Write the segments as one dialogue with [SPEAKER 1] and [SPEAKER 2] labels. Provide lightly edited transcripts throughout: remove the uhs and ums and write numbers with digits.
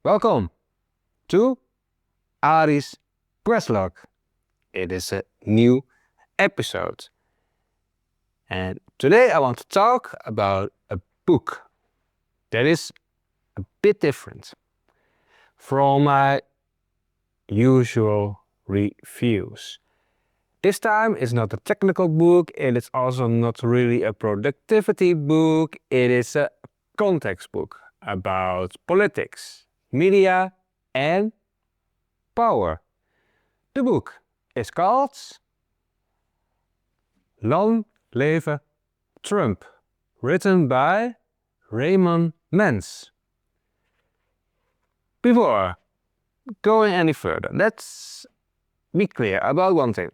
[SPEAKER 1] Welcome to Ari Quest Log. It is a new episode. And today I want to talk about a book that is a bit different from my usual reviews. This time it's not a technical book, it is also not really a productivity book, it is a context book about politics, media and power. The book is called Lang Leve Trump, written by Raymond Mens. Before going any further, let's be clear about one thing.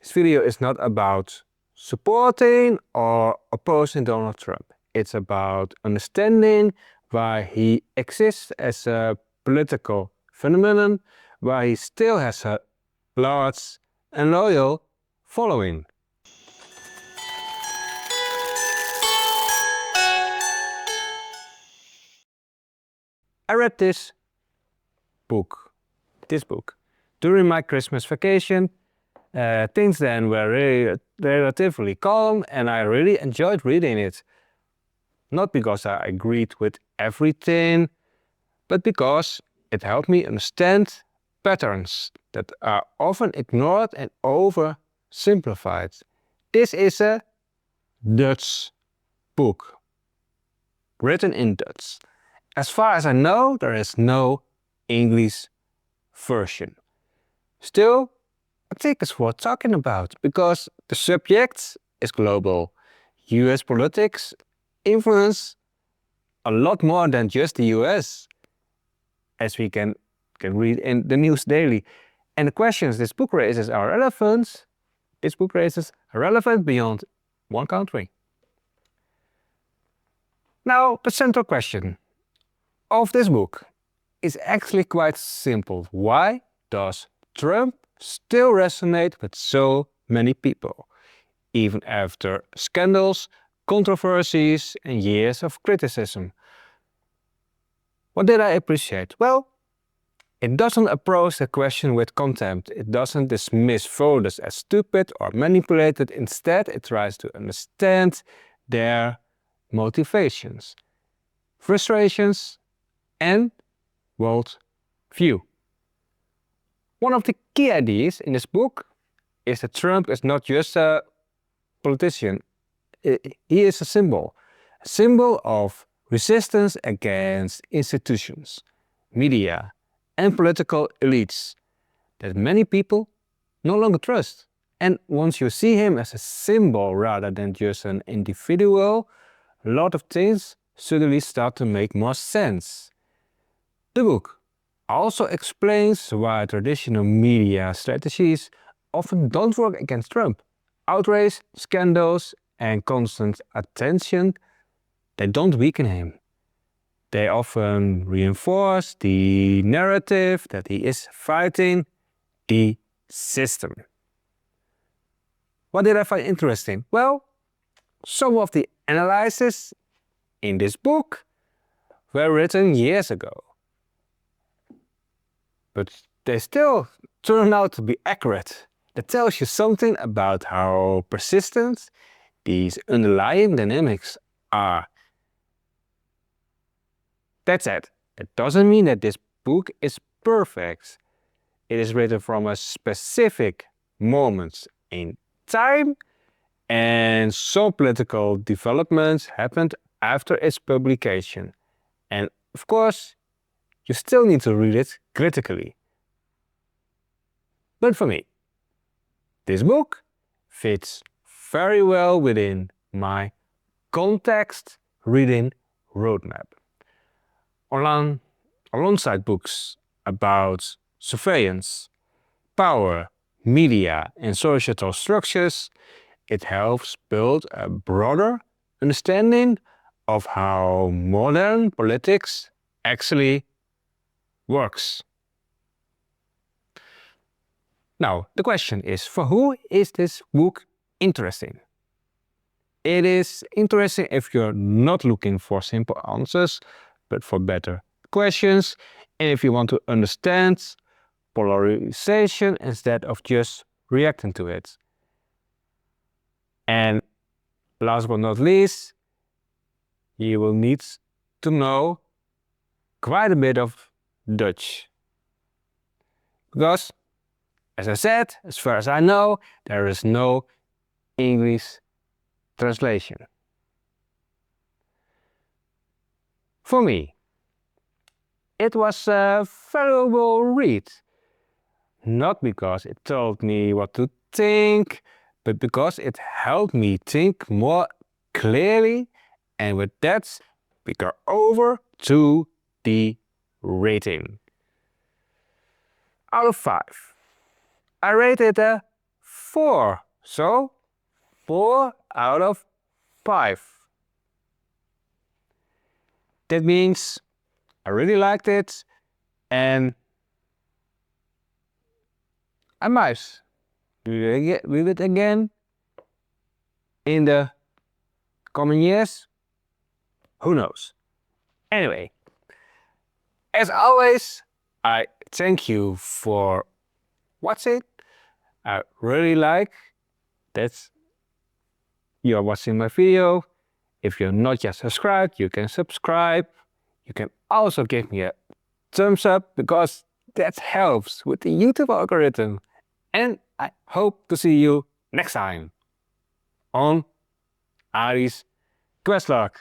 [SPEAKER 1] This video is not about supporting or opposing Donald Trump. It's about understanding why he exists as a political phenomenon, why he still has a large and loyal following. I read this book, during my Christmas vacation. Things then were relatively calm and I really enjoyed reading it. Not because I agreed with everything, but because it helped me understand patterns that are often ignored and oversimplified. This is a Dutch book, written in Dutch. As far as I know, there is no English version. Still, I think it's worth talking about because the subject is global. US politics influence a lot more than just the US, as we can read in the news daily. And the questions this book raises are relevant. This book raises are relevant beyond one country. Now, the central question of this book is actually quite simple. Why does Trump still resonate with so many people, even after scandals, controversies and years of criticism? What did I appreciate? Well, it doesn't approach the question with contempt. It doesn't dismiss voters as stupid or manipulated. Instead, it tries to understand their motivations, frustrations and world view. One of the key ideas in this book is that Trump is not just a politician. He is a symbol of resistance against institutions, media and political elites that many people no longer trust. And once you see him as a symbol rather than just an individual, a lot of things suddenly start to make more sense. The book also explains why traditional media strategies often don't work against Trump. Outrage, scandals and constant attention, they don't weaken him. They often reinforce the narrative that he is fighting the system. What did I find interesting? Well, some of the analyses in this book were written years ago, but they still turn out to be accurate. That tells you something about how persistent these underlying dynamics are. That said, it doesn't mean that this book is perfect. It is written from a specific moment in time, and some political developments happened after its publication. And of course, you still need to read it critically. But for me, this book fits very well within my context reading roadmap. Alongside books about surveillance, power, media and societal structures, it helps build a broader understanding of how modern politics actually works. Now, the question is, for who is this book interesting? It is interesting if you're not looking for simple answers, but for better questions and if you want to understand polarization instead of just reacting to it. And last but not least, you will need to know quite a bit of Dutch. Because, as I said, as far as I know, there is no English translation. For me, it was a valuable read. Not because it told me what to think, but because it helped me think more clearly. And with that, we go over to the rating. Out of 5. I rated a 4, so 4 out of 5. That means I really liked it and I might read it again in the coming years. Who knows? Anyway, as always, I thank you for watching. I really like that you're watching my video. If you're not yet subscribed, you can subscribe. You can also give me a thumbs up because that helps with the YouTube algorithm. And I hope to see you next time on Ari's Quest Log.